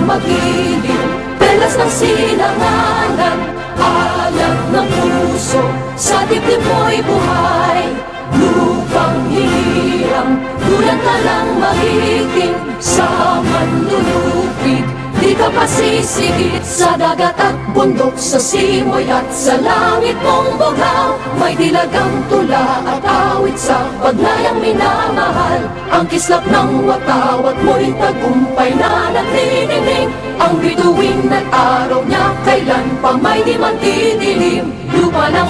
magiliw. Pelas ng silanganan, alat ng puso, sa dibdib mo'y buhay. Lupang hirang, tulang ka lang magiting, sa manlulupig, di ka pasisigit. Sa dagat at bundok, sa simoy at sa langit mong bughaw, may dilagang tula at awit sa pagnayang minamahal. Ang kislap ng watawat mo'y tagumpay na nagniningning, ang bituin at araw niya kailan pa may di man didilim. Lupa ng